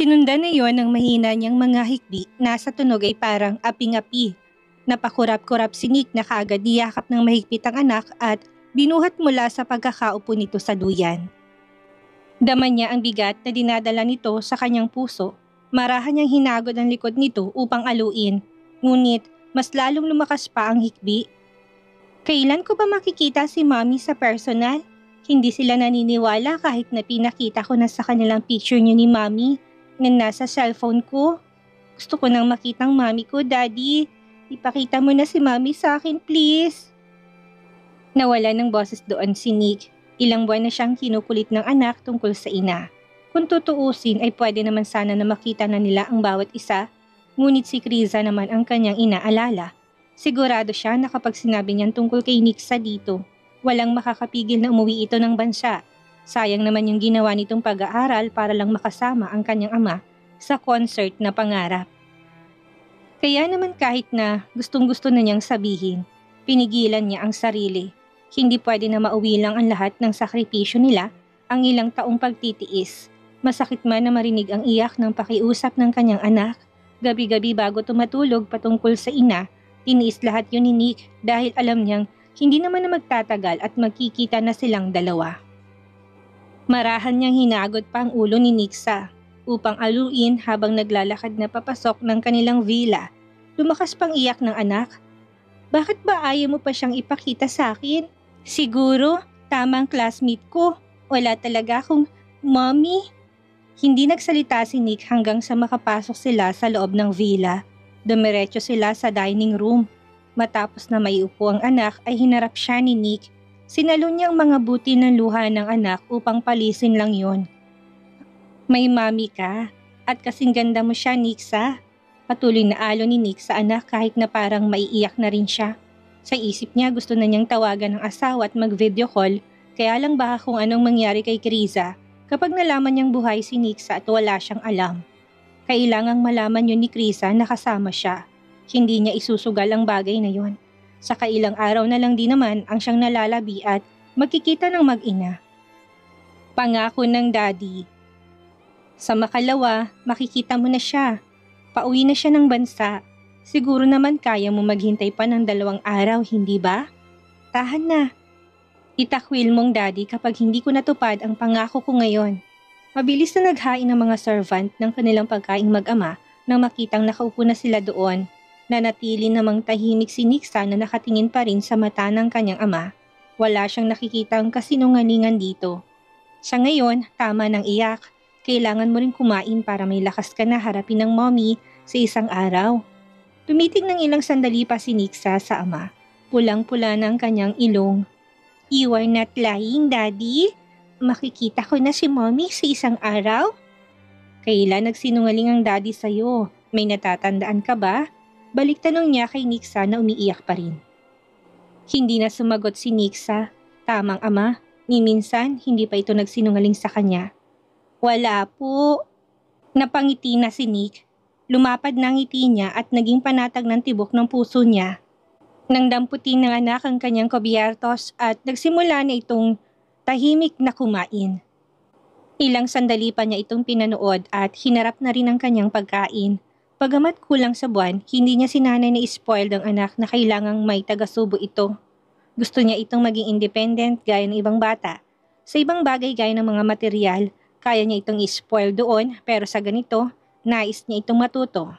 Sinundan na yon ng mahina niyang mga hikbi na sa tunog ay parang aping-api. Napakurap-kurap si Nick na kaagad niyakap ng mahigpit ang anak at binuhat mula sa pagkakaupo nito sa duyan. Daman niya ang bigat na dinadala nito sa kanyang puso. Marahan niyang hinagod ang likod nito upang aluin, ngunit mas lalong lumakas pa ang hikbi. Kailan ko ba makikita si Mommy sa personal? Hindi sila naniniwala kahit na pinakita ko na sa kanilang picture niyo ni Mommy na nasa cellphone ko. Gusto ko nang makita ang Mommy ko, Daddy. Ipakita mo na si Mommy sa akin, please. Nawala ng boses doon si Nick. Ilang buwan na siyang kinukulit ng anak tungkol sa ina. Kung tutuusin ay pwede naman sana na makita na nila ang bawat isa, ngunit si Kriza naman ang kanyang inaalala. Sigurado siya na kapag sinabi niyan tungkol kay Nick sa dito, walang makakapigil na umuwi ito ng bansa. Sayang naman yung ginawa nitong pag-aaral para lang makasama ang kanyang ama sa concert na pangarap. Kaya naman kahit na gustong-gusto na niyang sabihin, pinigilan niya ang sarili. Hindi pwede na mauwi lang ang lahat ng sakripisyo nila, ang ilang taong pagtitiis. Masakit man na marinig ang iyak ng pakiusap ng kanyang anak. Gabi-gabi bago tumatulog patungkol sa ina, tiniis lahat yun ni Nick dahil alam niyang hindi naman na magtatagal at magkikita na silang dalawa. Marahan niyang hinagod pa ang ulo ni Nixa upang aluin habang naglalakad na papasok ng kanilang villa. Lumakas pang iyak ng anak. Bakit ba ayaw mo pa siyang ipakita sa akin? Siguro, tamang classmate ko. Wala talaga akong mommy. Hindi nagsalita si Nick hanggang sa makapasok sila sa loob ng villa. Dumiretso sila sa dining room. Matapos na maiupo ang anak ay hinarap siya ni Nick. Sinalon niya ang mga buti ng luha ng anak upang palisin lang yon. May mami ka at kasing ganda mo siya, Nixa. Patuloy na alon ni Nick sa anak kahit na parang maiiyak na rin siya. Sa isip niya gusto na niyang tawagan ng asawa at mag-video call, kaya lang baka kung anong mangyari kay Kriza kapag nalaman niyang buhay si Nixa at wala siyang alam. Kailangang malaman yun ni Kriza na kasama siya. Hindi niya isusugal ang bagay na yon. Sa kailang araw na lang din naman ang siyang nalalabi at magkikita ng mag-ina. Pangako ng daddy. Sa makalawa, makikita mo na siya. Pauwi na siya ng bansa. Siguro naman kaya mo maghintay pa ng 2 araw, hindi ba? Tahan na. Itakwil mong daddy kapag hindi ko natupad ang pangako ko ngayon. Mabilis na naghain ng mga servant ng kanilang pagkaing mag-ama nang makitang nakaupo na sila doon. Nanatili namang tahimik si Nixa na nakatingin pa rin sa mata ng kanyang ama. Wala siyang nakikitang kasinungalingan dito. Sa ngayon, tama ng iyak. Kailangan mo rin kumain para may lakas ka na harapin ng mommy sa isang araw. Tumitig ng ilang sandali pa si Nixa sa ama. Pulang-pula na ang kanyang ilong. You are not lying, Daddy? Makikita ko na si mommy sa isang araw? Kailan nagsinungaling ang daddy sa'yo? May natatandaan ka ba? Balik tanong niya kay Nixa na umiiyak pa rin. Hindi na sumagot si Nixa. Tamang ama, ni minsan hindi pa ito nagsinungaling sa kanya. Wala po. Napangiti na si Nick. Lumapad na ang ngiti niya at naging panatag ng tibok ng puso niya. Nang damputin ng anak ang kanyang kobyertos at nagsimula na itong tahimik na kumain. Ilang sandali pa niya itong pinanood at hinarap na rin ang kanyang pagkain. Bagamat kulang sa buwan, hindi niya sinanay na spoiled ang anak na kailangang may taga-subo ito. Gusto niya itong maging independent gaya ng ibang bata. Sa ibang bagay gaya ng mga material, kaya niya itong spoil doon pero sa ganito, nais niya itong matuto.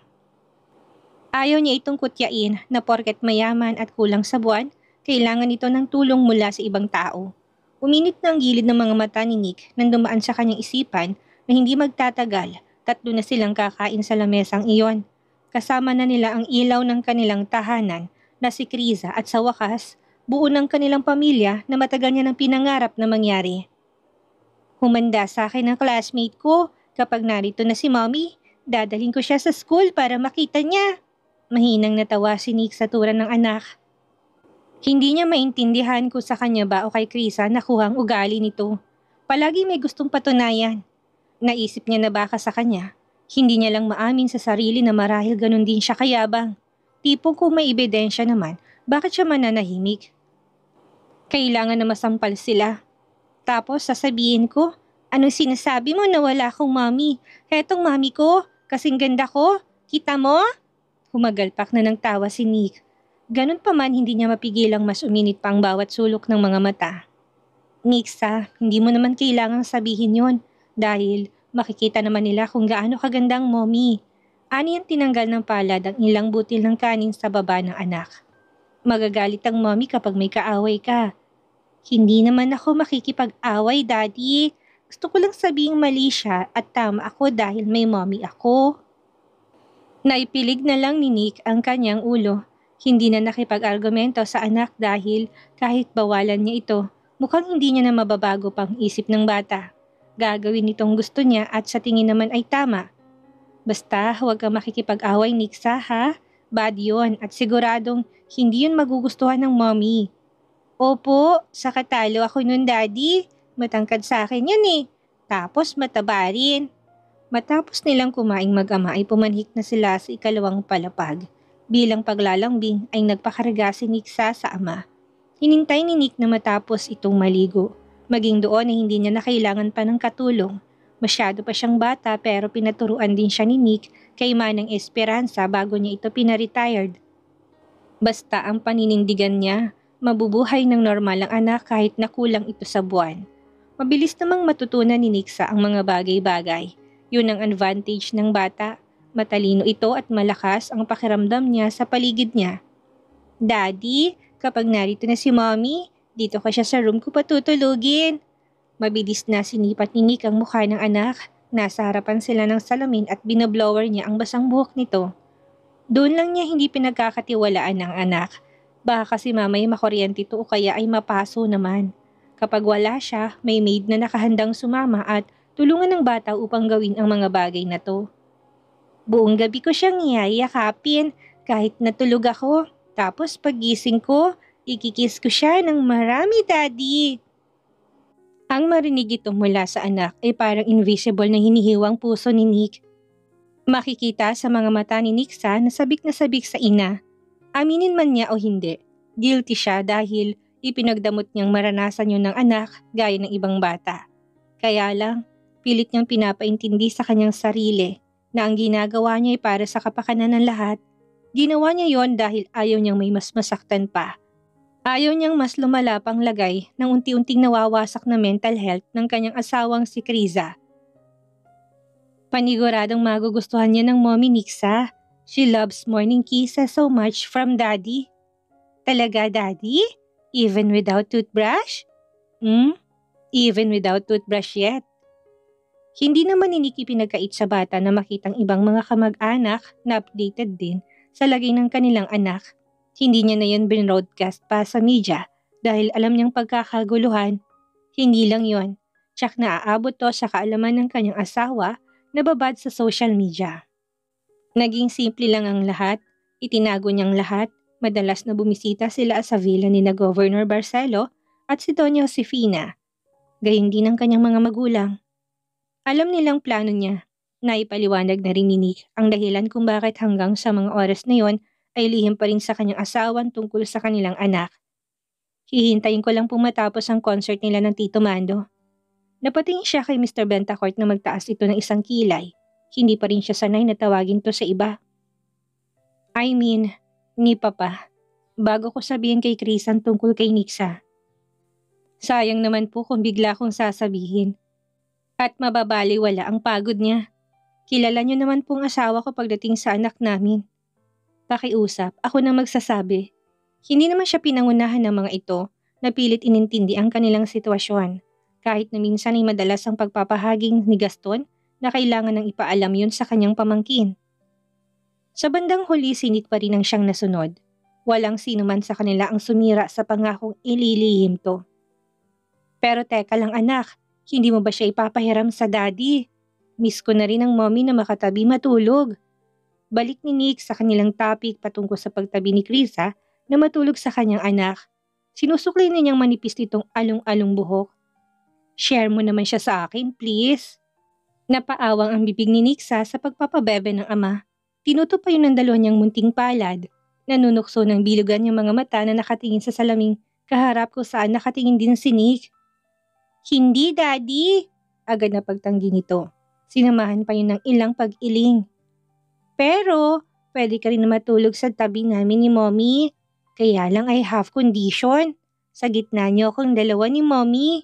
Ayaw niya itong kutyain na porket mayaman at kulang sa buwan, kailangan ito ng tulong mula sa ibang tao. Uminit na ang gilid ng mga mata ni Nick nang dumaan sa kanyang isipan na hindi magtatagal. 3 na silang kakain sa lamesang iyon. Kasama na nila ang ilaw ng kanilang tahanan na si Kriza at sa wakas, buo ng kanilang pamilya na matagal niya ng pinangarap na mangyari. Humanda sa akin ang classmate ko. Kapag narito na si mommy, dadalhin ko siya sa school para makita niya. Mahinang natawa si Nick sa tura ng anak. Hindi niya maintindihan kung sa kanya ba o kay Kriza nakuha ang ugali nito. Palagi may gustong patunayan. Naisip niya na baka sa kanya, hindi niya lang maamin sa sarili na marahil ganun din siya kayabang. Tipong kung may ebidensya naman, bakit siya mananahimik? Kailangan na masampal sila. Tapos sasabihin ko, Anong sinasabi mo na wala akong mommy? Hetong mommy ko, kasing ganda ko. Kita mo? Humagalpak na ng tawa si Nick. Ganun pa man hindi niya mapigilang mas uminit pa ang bawat sulok ng mga mata. Nixa, hindi mo naman kailangang sabihin yon dahil makikita naman nila kung gaano kagandang mommy. Ani ang tinanggal ng palad ang ilang butil ng kanin sa baba ng anak. Magagalit ang mommy kapag may kaaway ka. Hindi naman ako makikipag-away, daddy. Gusto ko lang sabihing mali siya at tama ako dahil may mommy ako. Naipilig na lang ni Nick ang kanyang ulo. Hindi na nakipag-argumento sa anak dahil kahit bawalan niya ito, mukhang hindi niya na mababago pang isip ng bata. Gagawin itong gusto niya at sa tingin naman ay tama. Basta huwag kang makikipag-away, Nixa, ha? Bad yun at siguradong hindi yun magugustuhan ng mommy. Opo, sa katalo ako nun, daddy. Matangkad sa akin yan eh. Tapos mataba rin. Matapos nilang kumaing mag-ama ay pumanhik na sila sa ikalawang palapag. Bilang paglalambing ay nagpakarga si Nixa sa ama. Hinintay ni Nick na matapos itong maligo. Maging doon ay hindi niya na kailangan pa ng katulong. Masyado pa siyang bata pero pinaturuan din siya ni Nick kay Manang Esperanza bago niya ito pinaretired. Basta ang paninindigan niya, mabubuhay ng normal ang anak kahit nakulang ito sa buwan. Mabilis namang matutunan ni Nixa ang mga bagay-bagay. Yun ang advantage ng bata. Matalino ito at malakas ang pakiramdam niya sa paligid niya. Daddy, kapag narito na si mommy, dito ka siya sa room ko patutulugin. Mabilis na sinipat ni Nick ang mukha ng anak. Nasa harapan sila ng salamin at binablower niya ang basang buhok nito. Doon lang niya hindi pinagkakatiwalaan ng anak. Baka kasi mamay makuryente ito o kaya ay mapaso naman. Kapag wala siya, may maid na nakahandang sumama at tulungan ng bata upang gawin ang mga bagay na to. Buong gabi ko siyang iyayakapin kahit natulog ako. Tapos pagising ko, ikikis ko siya ng marami, daddy. Ang marinig ito mula sa anak ay parang invisible na hinihiwang puso ni Nick. Makikita sa mga mata ni Nixa na sabik sa ina. Aminin man niya o hindi, guilty siya dahil ipinagdamot niyang maranasan yun ng anak gaya ng ibang bata. Kaya lang, pilit niyang pinapaintindi sa kanyang sarili na ang ginagawa niya ay para sa kapakanan ng lahat. Ginawa niya yon dahil ayaw niyang may mas masaktan pa. Ayaw niyang mas lumala pang lagay ng unti-unting nawawasak na mental health ng kanyang asawang si Kriza. Paniguradong magugustuhan niya ng mommy Nixa. She loves morning kisses so much from daddy. Talaga, daddy? Even without toothbrush? Even without toothbrush yet. Hindi naman ni Nikki pinagkait sa bata na makitang ibang mga kamag-anak na updated din sa lagay ng kanilang anak. Hindi niya na yun binroadcast pa sa media dahil alam niyang pagkakaguluhan. Hindi lang yon, tsak na aabot to sa kaalaman ng kanyang asawa na babad sa social media. Naging simple lang ang lahat, itinago niyang lahat, madalas na bumisita sila sa villa ni na Governor Barcelo at si Doña Josefina. Gayun din ang kanyang mga magulang. Alam nilang plano niya. Naipaliwanag na rin ni Nick ang dahilan kung bakit hanggang sa mga oras na yon ay lihim pa rin sa kanyang asawan tungkol sa kanilang anak. Hihintayin ko lang pong matapos ang concert nila ng Tito Mando. Napatingin siya kay Mr. Bentacourt na magtaas ito ng isang kilay. Hindi pa rin siya sanay na tawagin to sa iba. I mean, ni Papa, bago ko sabihin kay Chris ang tungkol kay Nixa. Sayang naman po kung bigla kong sasabihin. At mababaliwala ang pagod niya. Kilala niyo naman pong asawa ko pagdating sa anak namin. Pakiusap, ako na magsasabi. Hindi naman siya pinangunahan ng mga ito na pilit inintindi ang kanilang sitwasyon. Kahit na minsan ay madalas ang pagpapahaging ni Gaston na kailangan ng ipaalam yun sa kanyang pamangkin. Sa bandang huli sinit pa rin ang siyang nasunod. Walang sino man sa kanila ang sumira sa pangakong ililihim to. Pero teka lang anak, hindi mo ba siya ipapahiram sa daddy? Miss ko na rin ang mommy na makatabi matulog. Balik ni Nick sa kanilang topic patungkol sa pagtabi ni Krisa na matulog sa kanyang anak. Sinusukli niyang manipis nitong along-along buhok. Share mo naman siya sa akin, please. Napaawang ang bibig ni Nixa sa pagpapabebe ng ama. Tinuto pa yun ng dalawa niyang munting palad. Nanunukso ng bilugan yung mga mata na nakatingin sa salaming kaharap ko saan nakatingin din si Nick. Hindi, daddy. agad na pagtanggi nito. Sinamahan pa yun ng ilang pag-iling. Pero, pwede ka rin na matulog sa tabi namin ni Mommy. Kaya lang I have condition. Sa gitna niyo akong dalawa ni Mommy.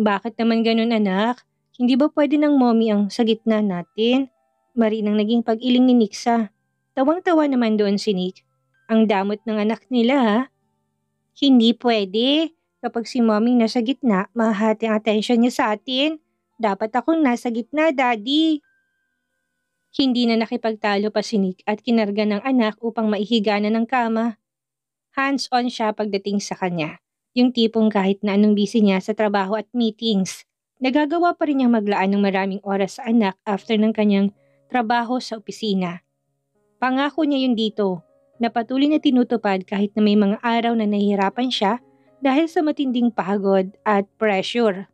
Bakit naman ganun anak? Hindi ba pwede ng Mommy ang sa gitna natin? Marinang naging pag-iling ni Nixa. Tawang-tawa naman doon si Nick. Ang damot ng anak nila ha. Hindi pwede. Kapag si Mommy nasa gitna, mahahati ang atensyon niya sa atin. Dapat akong nasa gitna, Daddy. Hindi na nakipagtalo pa si Nick at kinarga ng anak upang maihiga na ng kama. Hands-on siya pagdating sa kanya. Yung tipong kahit na anong busy niya sa trabaho at meetings, nagagawa pa rin niyang maglaan ng maraming oras sa anak after ng kanyang trabaho sa opisina. Pangako niya yun dito, na patuloy na tinutupad kahit na may mga araw na nahihirapan siya dahil sa matinding pagod at pressure.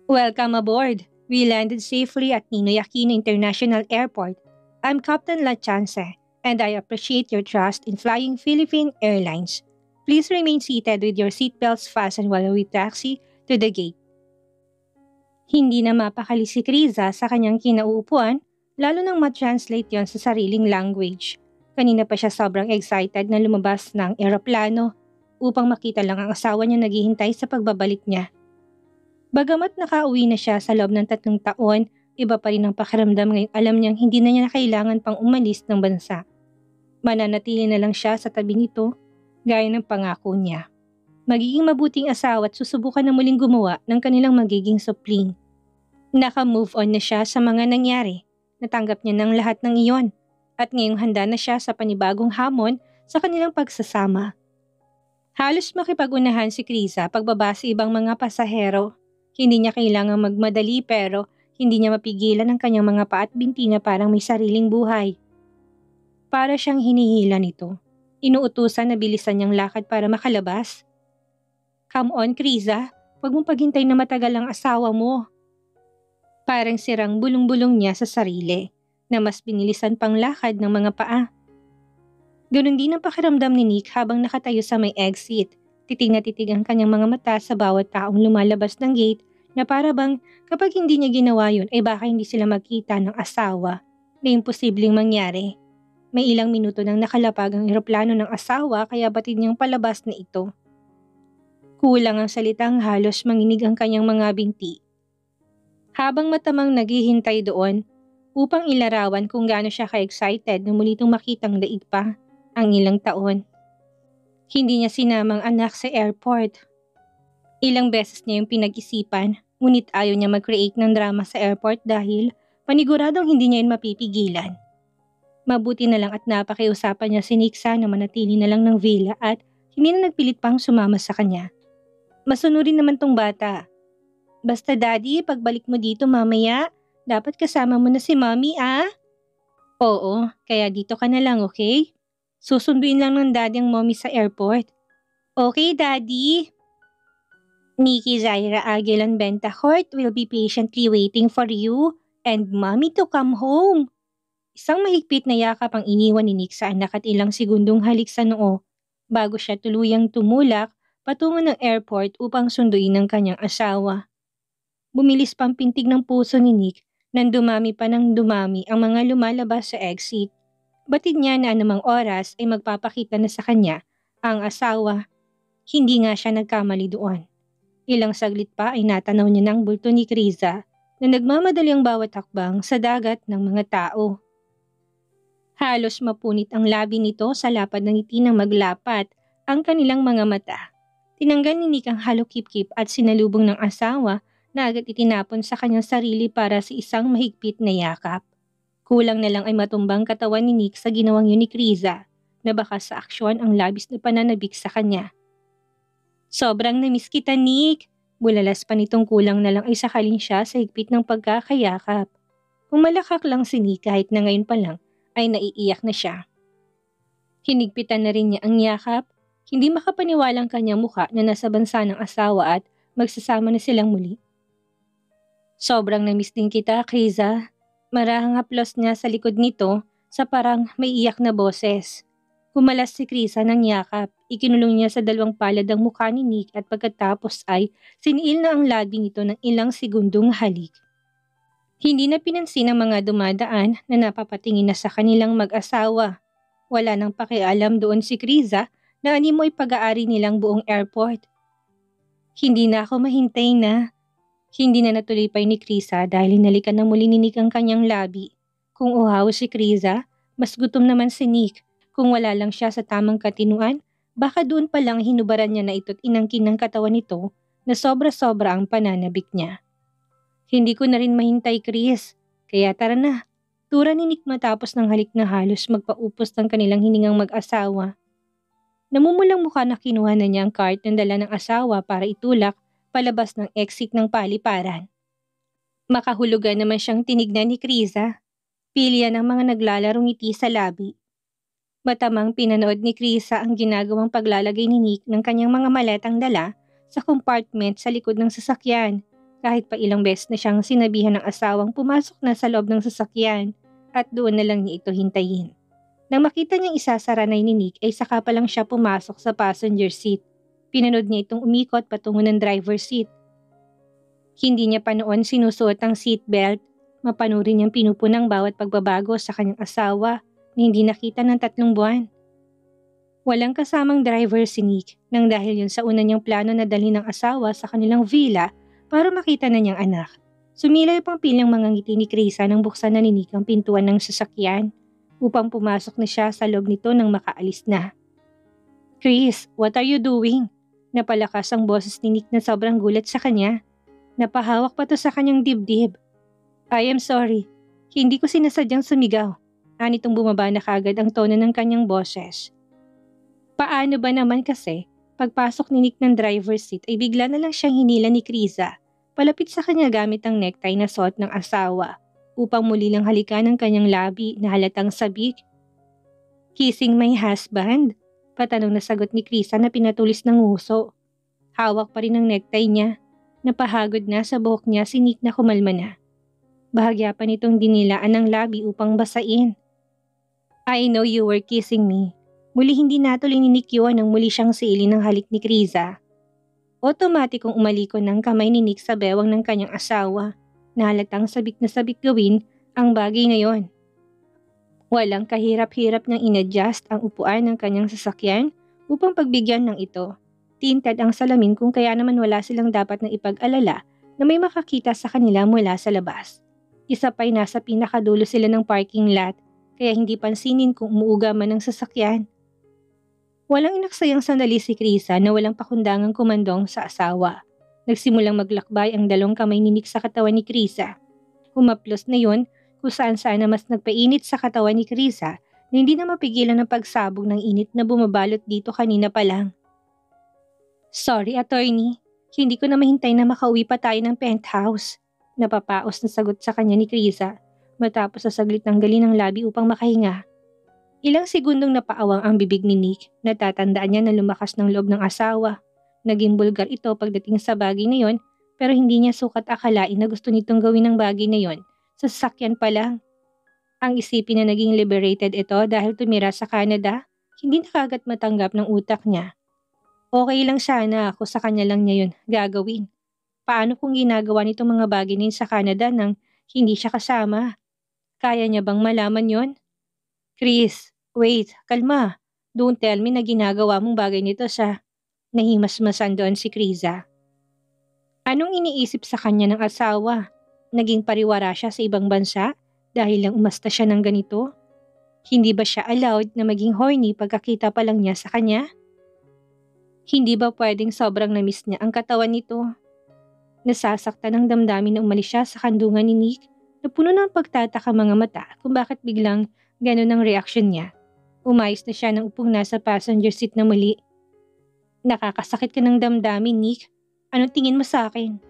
Welcome aboard! We landed safely at Ninoy Aquino International Airport. I'm Captain Lachance, and I appreciate your trust in flying Philippine Airlines. Please remain seated with your seatbelts fastened while we taxi to the gate. Hindi na mapakali si Kriza sa kanyang kinauupuan, lalo nang ma-translate yon sa sariling language. Kanina pa siya sobrang excited na lumabas ng eroplano upang makita lang ang asawa niya naghihintay sa pagbabalik niya. Bagamat nakauwi na siya sa loob ng 3 taon, iba pa rin ang pakiramdam ngayong alam niyang hindi na niya kailangan pang umalis ng bansa. Mananatili na lang siya sa tabi nito, gaya ng pangako niya. Magiging mabuting asawa at susubukan na muling gumawa ng kanilang magiging supling. Naka-move on na siya sa mga nangyari. Natanggap niya ng lahat ng iyon. At ngayong handa na siya sa panibagong hamon sa kanilang pagsasama. Halos makipag-unahan si Kriza pagbaba sa ibang mga pasahero. Hindi niya kailangang magmadali pero hindi niya mapigilan ang kanyang mga paa at binti na parang may sariling buhay. Para siyang hinihila nito. Inuutusan na bilisan niyang lakad para makalabas. Come on, Kriza. Huwag mong paghintay na matagal ang asawa mo. Parang sirang bulong-bulong niya sa sarili na mas binilisan pang lakad ng mga paa. Ganun din ang pakiramdam ni Nick habang nakatayo sa may exit. Titig na titig ang kanyang mga mata sa bawat taong lumalabas ng gate na para bang kapag hindi niya ginawa yun ay baka hindi sila magkita ng asawa na imposibleng mangyari. May ilang minuto nang nakalapag ang eroplano ng asawa kaya batid niyang palabas na ito. Kulang ang salitang halos manginig ang kanyang mga binti. Habang matamang naghihintay doon upang ilarawan kung gaano siya ka-excited na muli itong makitang daig pa ang ilang taon. Hindi niya sinamang anak sa airport. Ilang beses niya yung pinag-isipan, ngunit ayaw niya mag-create ng drama sa airport dahil paniguradong hindi niya yun mapipigilan. Mabuti na lang at napakiusapan niya si Nixa na manatili na lang ng villa at hindi na nagpilit pang sumama sa kanya. Masunurin naman tong bata. Basta daddy, pagbalik mo dito mamaya, dapat kasama mo na si mommy Oo, kaya dito ka na lang, okay? Susunduin lang ng daddy ang mommy sa airport. Okay, daddy. Nikki Zaira Aguilan Bentacourt will be patiently waiting for you and mommy to come home. Isang mahigpit na yakap ang iniwan ni Nick sa anak at ilang segundong halik sa noo bago siya tuluyang tumulak patungo ng airport upang sunduin ng kanyang asawa. Bumilis pang pintig ng puso ni Nick nang dumami pa ng dumami ang mga lumalabas sa exit. Batid niya na anumang oras ay magpapakita na sa kanya ang asawa. Hindi nga siya nagkamali doon. Ilang saglit pa ay natanaw niya ng bulto ni Kriza na nagmamadali ang bawat hakbang sa dagat ng mga tao. Halos mapunit ang labi nito sa lapad ng ngiti ng maglapat ang kanilang mga mata. Tinanggal ni Nick ang halokip-kip at sinalubong ng asawa na agad itinapon sa kanyang sarili para sa isang mahigpit na yakap. Kulang na lang ay matumbang katawan ni Nick sa ginawang yun ni Kriza na baka sa aksyon ang labis na pananabik sa kanya. Sobrang namiss kita, Nick. Bulalas pa nitong kulang na lang ay sakalin siya sa higpit ng pagkakayakap. Kung malakak lang si Nick kahit na ngayon pa lang ay naiiyak na siya. Hinigpitan na rin niya ang yakap. Hindi makapaniwalang kanyang mukha na nasa bansa ng asawa at magsasama na silang muli. Sobrang namiss din kita, Kriza. Marahang haplos niya sa likod nito sa parang may iyak na boses. Humalas si Krisa ng yakap. Ikinulong niya sa dalawang palad ang mukha ni Nick at pagkatapos ay siniil na ang labi nito ng ilang segundong halik. Hindi na pinansin ng mga dumadaan na napapatingin na sa kanilang mag-asawa. Wala nang pakialam doon si Krisa na animo ay pag-aari nilang buong airport. Hindi na ako mahintay na. Hindi na natuloy pa ni Krisa dahil hinalikan na muli ni Nick ang kanyang labi. Kung uhaw si Krisa, mas gutom naman si Nick. Kung wala lang siya sa tamang katinuan, baka doon pa lang hinubaran niya na ito't inangkin ng katawan nito na sobra-sobra ang pananabik niya. Hindi ko na rin mahintay, Chris. Kaya tara na. Tura ni Nick matapos ng halik na halos magpaupos ng kanilang hiningang mag-asawa. Namumulang mukha na kinuha na niya ang cart ng dala ng asawa para itulak palabas ng exit ng paliparan. Makahulugan naman siyang tinignan ni Krisa. Pilya ng mga naglalarong ngiti sa labi. Matamang pinanood ni Krisa ang ginagawang paglalagay ni Nick ng kanyang mga maletang dala sa compartment sa likod ng sasakyan. Kahit pa ilang beses na siyang sinabihan ng asawang pumasok na sa loob ng sasakyan at doon na lang niya ito hintayin. Nang makita niyang isasara na ni Nick ay saka pa lang siya pumasok sa passenger seat. Pinanood niya itong umikot patungo ng driver seat. Hindi niya pa noon sinusuot ang seatbelt. Mapanurin niyang pinupunang bawat pagbabago sa kanyang asawa na hindi nakita ng 3 buwan. Walang kasamang driver si Nick nang dahil yun sa una niyang plano na dalhin ng asawa sa kanilang villa para makita na niyang anak. Sumilay pang pilang mga ngiti ni Krisa nang buksan na ni Nick ang pintuan ng sasakyan upang pumasok na siya sa loob nito nang makaalis na. "Chris, what are you doing?" Napalakas ang boses ni Nick na sobrang gulat sa kanya. Napahawak pa to sa kanyang dibdib. "I am sorry. Hindi ko sinasadyang sumigaw." Anitong bumaba na kagad ang tono ng kanyang boses. Paano ba naman kasi? Pagpasok ni Nick ng driver's seat ay bigla na lang siyang hinila ni Krisa palapit sa kanya gamit ang necktie na suot ng asawa upang muli lang halikan ang kanyang labi na halatang sabik. "Kissing my husband?" Patanong na sagot ni Krisa na pinatulis ng nguso. Hawak pa rin ang necktie niya. Napahagod na sa buhok niya si Nick na kumalma na. Bahagya pa nitong dinilaan ang labi upang basain. "I know you were kissing me." Muli hindi natuloy ni Nick yun nang muli siyang siilin ng halik ni Krisa. Otomatikong umaliko ng kamay ni Nick sa bewang ng kanyang asawa na halatang sabik na sabik gawin ang bagay na yon. Walang kahirap-hirap niyang inadjust ang upuan ng kanyang sasakyan upang pagbigyan ng ito. Tinted ang salamin kung kaya naman wala silang dapat na ipag-alala na may makakita sa kanila mula sa labas. Isa pa'y nasa pinakadulo sila ng parking lot kaya hindi pansinin kung umuuga man ang sasakyan. Walang inaksayang sandali si Krisa na walang pakundangang kumandong sa asawa. Nagsimulang maglakbay ang dalawang kamay ni Nick sa katawan ni Krisa. Humaplos na yon kung saan na mas nagpainit sa katawan ni Krisa na hindi na mapigilan ang pagsabog ng init na bumabalot dito kanina pa lang. "Sorry, attorney. Hindi ko na mahintay na makauwi pa tayo ng penthouse." Napapaos na sagot sa kanya ni Krisa matapos sa saglit ng gali ng labi upang makahinga. Ilang segundong napaawang ang bibig ni Nick. Natatandaan niya na lumakas ng loob ng asawa. Naging bulgar ito pagdating sa bagay na yon pero hindi niya sukat akalain na gusto nitong gawin ang bagay na yon sa sasakyan pa lang. Ang isipin na naging liberated ito dahil tumira sa Canada, hindi na kagad matanggap ng utak niya. Okay lang sana ako sa kanya lang niya yun gagawin. Paano kung ginagawa nitong mga bagay na yun sa Canada nang hindi siya kasama? Kaya niya bang malaman yon? "Chris, wait, kalma. Don't tell me na ginagawa mong bagay nito sa..." Nahimasmasan doon si Krisa. Anong iniisip sa kanya ng asawa? Naging pariwara siya sa ibang bansa dahil lang umasta siya ng ganito? Hindi ba siya allowed na maging horny pagkakita pa lang niya sa kanya? Hindi ba pwedeng sobrang na-miss niya ang katawan nito? Nasasaktan ng damdamin na umalis siya sa kandungan ni Nick na puno ng pagtataka mga mata kung bakit biglang ganun ang reaksyon niya. Umayos na siya ng upong nasa passenger seat na muli. "Nakakasakit ka ng damdamin, Nick. Anong tingin mo sa akin?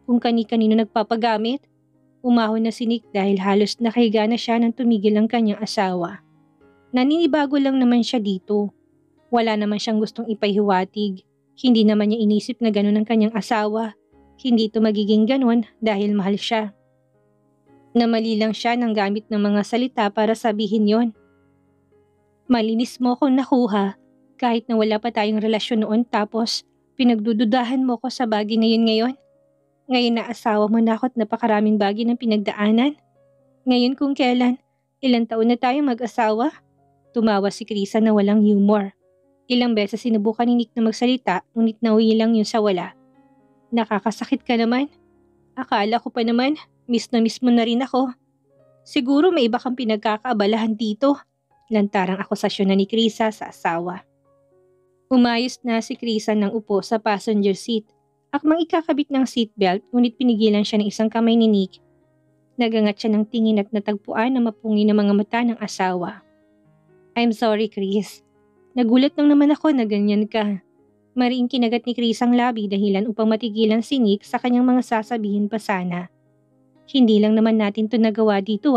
Kung kani-kanino nagpapagamit?" Umahon na si Nick dahil halos nakahiga na siya nang tumigil ang kanyang asawa. Naninibago lang naman siya dito. Wala naman siyang gustong ipahiwatig. Hindi naman niya inisip na ganun ang kanyang asawa. Hindi ito magiging ganun dahil mahal siya. Namali lang siya ng gamit ng mga salita para sabihin yon. Malinis mo akong nakuha kahit na wala pa tayong relasyon noon tapos pinagdududahan mo ko sa bagay na yun ngayon. Ngayon na asawa mo na ako at napakaraming bagay ng pinagdaanan. Ngayon kung kailan, ilang taon na tayong mag-asawa? Tumawa si Krisa na walang humor. Ilang beses sinubukan ni Nick na magsalita ngunit nauwi lang yun sa wala. Nakakasakit ka naman. Akala ko pa naman, miss mo na rin ako. Siguro may iba kang pinagkakaabalahan dito. Lantarang akusasyon na ni Krisa sa asawa. Umayos na si Krisa ng upo sa passenger seat. Akmang ikakabit ng seatbelt ngunit pinigilan siya ng isang kamay ni Nick. Nagangat siya ng tingin at natagpuan na mapungi ng mga mata ng asawa. I'm sorry, Chris. Nagulat lang naman ako na ganyan ka. Mariing kinagat ni Chris ang labi dahilan upang matigilan si Nick sa kanyang mga sasabihin pa sana. Hindi lang naman natin to nagawa dito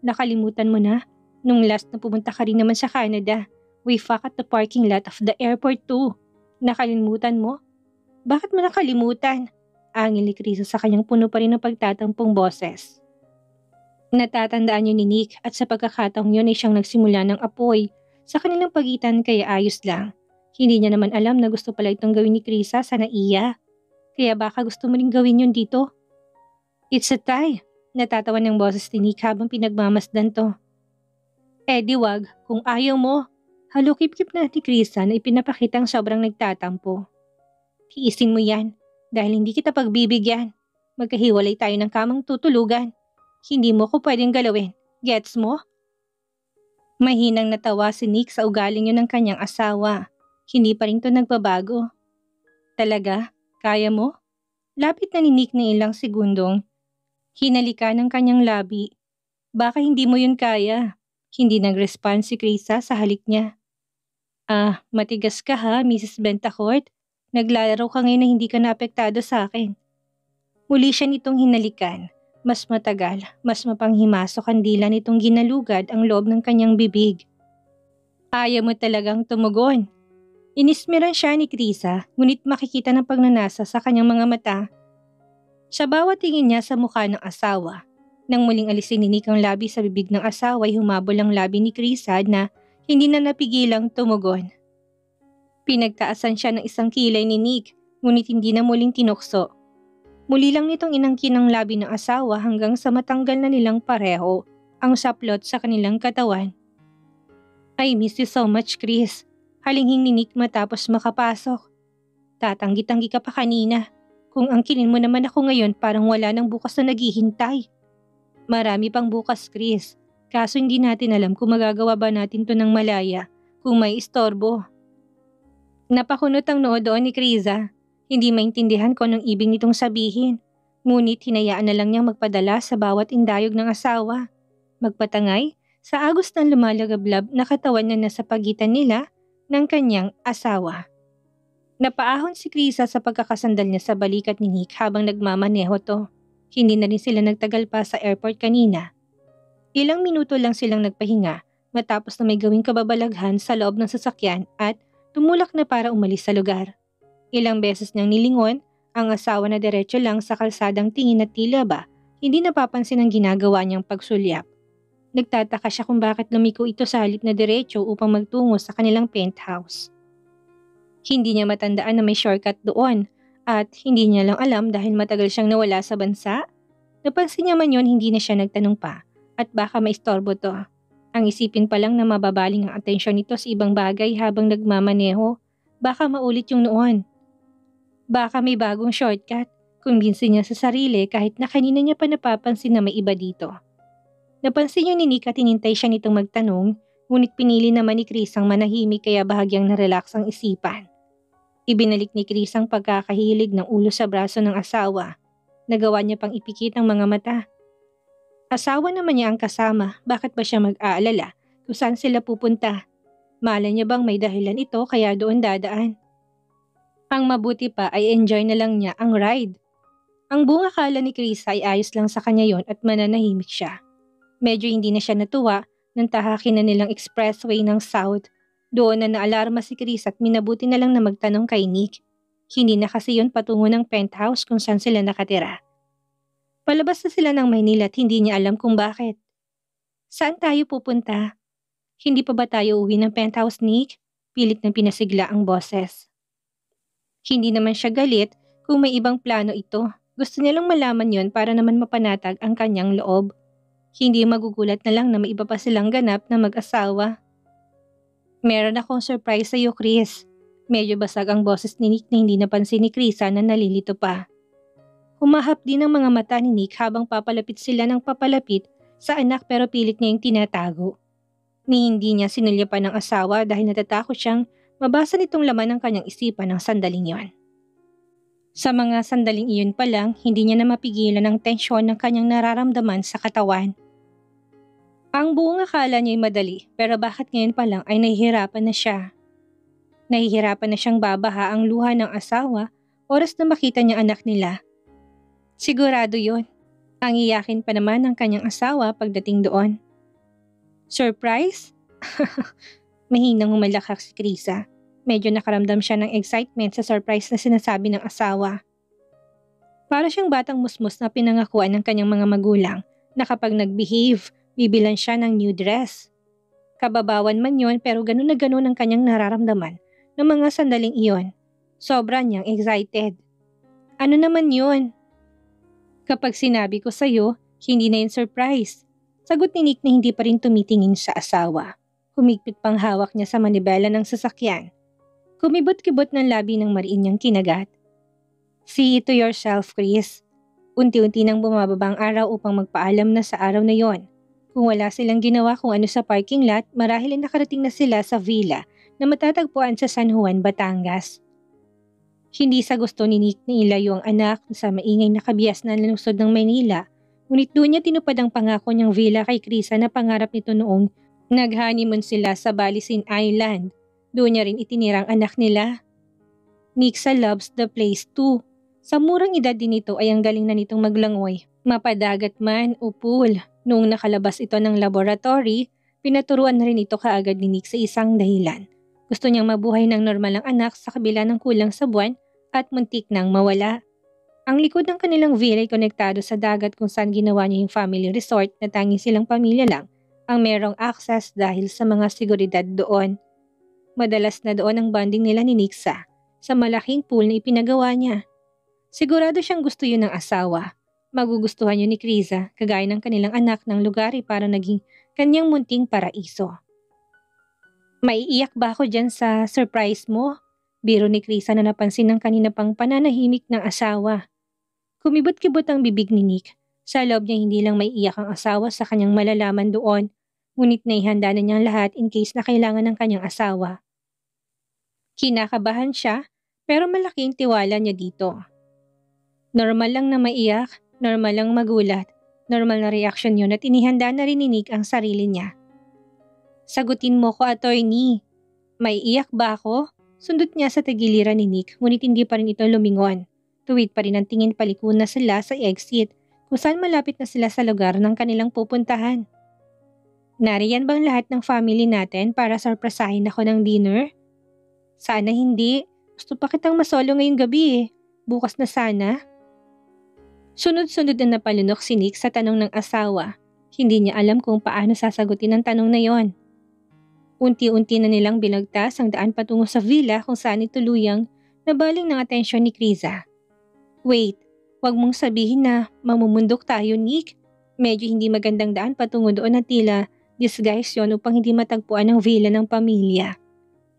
Nakalimutan mo na. Nung last na pumunta ka rin naman sa Canada, we fuck at the parking lot of the airport too. Nakalimutan mo? Bakit mo nakalimutan? Angil ni Chris sa kanyang puno pa rin ng pagtatampong boses. Natatandaan niyo ni Nick at sa pagkakataong yun ay siyang nagsimula ng apoy sa kanilang pagitan kaya ayos lang. Hindi niya naman alam na gusto pala itong gawin ni Krisa sa naiya. Kaya baka gusto mo rin gawin yun dito. It's a tie. Natatawa ng boses ni Nick habang pinagmamasdan to. Di wag, kung ayaw mo. Halukip-kip na ni Krisa na ipinapakitang sobrang nagtatampo. Tiisin mo yan dahil hindi kita pagbibigyan. Magkahiwalay tayo ng kamang tutulugan. Hindi mo ko pwedeng galawin. Gets mo? Mahinang natawa si Nick sa ugaling yun ng kanyang asawa. Hindi pa rin to nagbabago. Talaga? Kaya mo? Lapit na ni Nick na ilang segundong. Hinalika ng kanyang labi. Baka hindi mo yun kaya. Hindi nag-respond si Krisa sa halik niya. Matigas ka Mrs. Bentacourt. Naglalaro ka ngayon na hindi ka naapektado sa akin. Muli siya nitong hinalikan. Mas matagal, mas mapanghimasok ang dila nitong ginalugad ang loob ng kanyang bibig. Ayaw mo talagang tumugon. Inismeran siya ni Krisa, ngunit makikita ng pagnanasa sa kanyang mga mata. Sa bawat tingin niya sa mukha ng asawa, nang muling alisin ni Nick ang labi sa bibig ng asawa ay humabol ang labi ni Krisa na hindi na napigilang tumugon. Pinagtaasan siya ng isang kilay ni Nick, ngunit hindi na muling tinukso. Muli lang nitong inangkin ang labi ng asawa hanggang sa matanggal na nilang pareho ang saplot sa kanilang katawan. I miss you so much, Chris. Halinghing ni Nick matapos makapasok. Tatanggi-tanggi ka pa kanina. Kung angkinin mo naman ako ngayon parang wala nang bukas na naghihintay. Marami pang bukas, Chris. Kaso hindi natin alam kung magagawa ba natin to ng malaya kung may istorbo. Napakunot ang noo doon ni Krisa. Hindi maintindihan ko anong ibig nitong sabihin. Ngunit hinayaan na lang niyang magpadala sa bawat indayog ng asawa. Magpatangay sa agos ng lumalagablab na katawan na nasa pagitan nila ng kanyang asawa. Napaahon si Krisa sa pagkakasandal niya sa balikat ni Nick habang nagmamaneho to. Hindi na rin sila nagtagal pa sa airport kanina. Ilang minuto lang silang nagpahinga matapos na may gawing kababalaghan sa loob ng sasakyan at tumulak na para umalis sa lugar. Ilang beses niyang nilingon ang asawa na diretso lang sa kalsadang tingin at tila ba hindi napapansin ang ginagawa niyang pagsulyap. Nagtataka siya kung bakit lumiko ito sa halip na diretso upang magtungo sa kanilang penthouse. Hindi niya matandaan na may shortcut doon at hindi niya lang alam dahil matagal siyang nawala sa bansa. Napansin niya man yun hindi na siya nagtanong pa at baka maistorbo to. Ang isipin pa lang na mababaling ang atensyon nito sa ibang bagay habang nagmamaneho. Baka maulit yung noon. Baka may bagong shortcut. Kumbinsin niya sa sarili kahit na kanina niya pa napapansin na may iba dito. Napansin niya ni Nick at hinintay siya nitong magtanong, ngunit pinili naman ni Chris ang manahimik kaya bahagyang narelax ang isipan. Ibinalik ni Chris ang pagkakahilig ng ulo sa braso ng asawa. Nagawa niya pang ipikit ang mga mata. Asawa naman niya ang kasama, bakit ba siya mag-aalala kung saan sila pupunta? Malay niya bang may dahilan ito kaya doon dadaan? Ang mabuti pa ay enjoy na lang niya ang ride. Ang buong akala ni Chris ay ayos lang sa kanya yon at mananahimik siya. Medyo hindi na siya natuwa nang tahakin na nilang expressway ng South. Doon na naalarma si Chris at minabuti na lang na magtanong kay Nick. Hindi na kasi yon patungo ng penthouse kung saan sila nakatira. Palabas na sila ng Maynila at hindi niya alam kung bakit. Saan tayo pupunta? Hindi pa ba tayo uwi ng penthouse, Nick? Pilit na pinasigla ang boses. Hindi naman siya galit kung may ibang plano ito. Gusto niya lang malaman yon para naman mapanatag ang kanyang loob. Hindi magugulat na lang na may iba pa silang ganap na mag-asawa. Meron akong surprise sa iyo, Chris. Medyo basag ang boses ni Nick na hindi napansin ni Krisa na nalilito pa. Humahap din ang mga mata ni Nick habang papalapit sila ng papalapit sa anak pero pilit niya yung tinatago. Ni hindi niya sinulya pa ng asawa dahil natatakot siyang mabasa nitong laman ng kanyang isipan ng sandaling yon. Sa mga sandaling iyon pa lang, hindi niya na mapigilan ang tensyon ng kanyang nararamdaman sa katawan. Ang buong akala niya ay madali pero bakit ngayon pa lang ay nahihirapan na siya. Nahihirapan na siyang babaha ang luha ng asawa oras na makita niya anak nila. Sigurado yon. Ang iyakin pa naman ng kanyang asawa pagdating doon. Surprise? Mahinang humalakhak si Krisa. Medyo nakaramdam siya ng excitement sa surprise na sinasabi ng asawa. Para siyang batang musmus na pinangakuan ng kanyang mga magulang na kapag nag-behave, bibilan siya ng new dress. Kababawan man yon pero ganun na ganun ang kanyang nararamdaman ng mga sandaling iyon. Sobra niyang excited. Ano naman yun? Kapag sinabi ko sa'yo, hindi na yun surprise. Sagot ni Nick na hindi pa rin tumitingin sa asawa. Humigpit pang hawak niya sa manibela ng sasakyan. Kumibot-kibot ng labi ng mariin niyang kinagat. See it to yourself, Chris. Unti-unti nang bumababa ang araw upang magpaalam na sa araw na yon. Kung wala silang ginawa kung ano sa parking lot, marahil ay nakarating na sila sa villa na matatagpuan sa San Juan, Batangas. Hindi sa gusto ni Nick na ilayo ang anak sa maingay na kabias na lungsod ng Maynila. Ngunit doon niya tinupad ang pangako niyang villa kay Krisa na pangarap nito noong nag-honeymoon sila sa Balisin Island. Doon niya rin itinirang anak nila. Nixa loves the place too. Sa murang edad din nito ay ang galing na nitong maglangoy. Mapadagat man o pool. Noong nakalabas ito ng laboratory, pinaturuan na rin ito kaagad ni Nick sa isang dahilan. Gusto niyang mabuhay ng normal ang anak sa kabila ng kulang sa buwan at muntik nang mawala. Ang likod ng kanilang villa ay konektado sa dagat kung saan ginawa niya yung family resort na tanging silang pamilya lang ang merong access dahil sa mga seguridad doon. Madalas na doon ang bonding nila ni Nixa sa malaking pool na ipinagawa niya. Sigurado siyang gusto yun ng asawa. Magugustuhan yun ni Krisa kagaya ng kanilang anak ng lugar para naging kanyang munting paraiso. Maiiyak ba ako dyan sa surprise mo? Biro ni Krisa na napansin ng kanina pang pananahimik ng asawa. Kumibot-kibot ang bibig ni Nick. Sa loob niya hindi lang maiiyak ang asawa sa kanyang malalaman doon, ngunit naihanda na niyang lahat in case na kailangan ng kanyang asawa. Kinakabahan siya, pero malaking tiwala niya dito. Normal lang na maiyak, normal lang magulat, normal na reaksyon yun at inihanda na rin ni Nick ang sarili niya. Sagutin mo ko, attorney. Maiiyak ba ako? Sundot niya sa tagiliran ni Nick, ngunit hindi pa rin ito lumingon. Tuwid pa rin ang tingin paliko na sila sa exit, kung saan malapit na sila sa lugar ng kanilang pupuntahan. Nariyan bang lahat ng family natin para surpresahin ako ng dinner? Sana hindi. Gusto pa kitang masolo ngayong gabi eh. Bukas na sana. Sunod-sunod na napalunok si Nick sa tanong ng asawa. Hindi niya alam kung paano sasagutin ang tanong na yon. Unti-unti na nilang binagtas ang daan patungo sa villa kung saan ituluyang nabaling ng atensyon ni Krisa. Wait, wag mong sabihin na mamumundok tayo, Nick. Medyo hindi magandang daan patungo doon at tila disguise yon upang hindi matagpuan ang villa ng pamilya.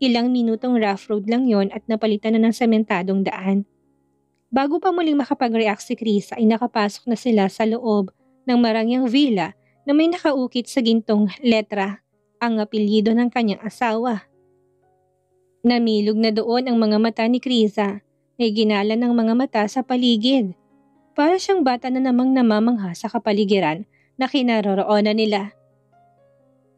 Ilang minutong rough road lang yon at napalitan na ng sementadong daan. Bago pa muling makapag-react si Krisa ay nakapasok na sila sa loob ng marangyang villa na may nakaukit sa gintong letra ang apelyido ng kanyang asawa. Namilog na doon ang mga mata ni Krisa. May ginala ng mga mata sa paligid. Para siyang bata na namang namamangha sa kapaligiran na kinaroroonan nila.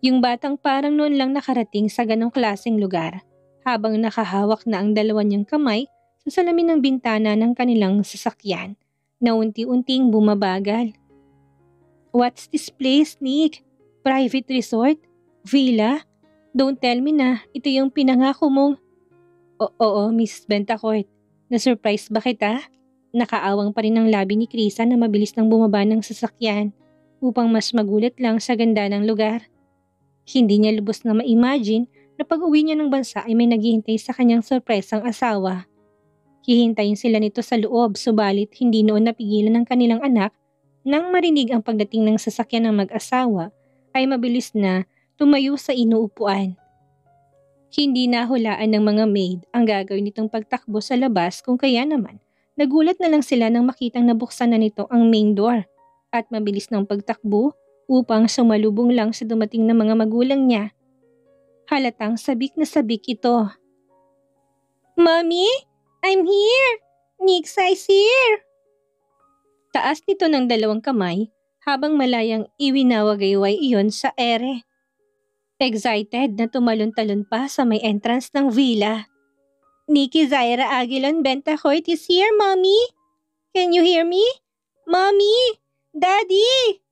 Yung batang parang noon lang nakarating sa ganong klaseng lugar habang nakahawak na ang dalawa niyang kamay sa salamin ng bintana ng kanilang sasakyan na unti-unting bumabagal. What's this place, Nick? Private resort? Villa? Don't tell me na ito yung pinangako mong... Oo, Miss Bentacourt. Na-surprise ba kita? Nakaawang pa rin ang labi ni Krisa na mabilis nang bumaba ng sasakyan upang mas magulat lang sa ganda ng lugar. Hindi niya lubos na ma-imagine na pag-uwi niya ng bansa ay may naghihintay sa kanyang sorpresang asawa. Hihintayin sila nito sa loob subalit hindi noon napigilan ng kanilang anak nang marinig ang pagdating ng sasakyan ng mag-asawa ay mabilis na tumayo sa inuupuan. Hindi nahulaan ng mga maid ang gagawin nitong pagtakbo sa labas kung kaya naman nagulat na lang sila nang makitang nabuksan na nito ang main door at mabilis ng pagtakbo upang sumalubong lang sa dumating na mga magulang niya. Halatang sabik na sabik ito. "Mommy, I'm here! Nixa is here!" Taas nito ng dalawang kamay habang malayang iwinawagayway iyon sa ere. Excited na tumalon-talon pa sa may entrance ng villa. "Nikki Zaira Aguilon Bentacoit is here, Mommy! Can you hear me? Mommy! Daddy!"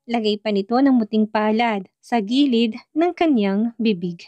Lagay pa nito ng muting palad sa gilid ng kanyang bibig.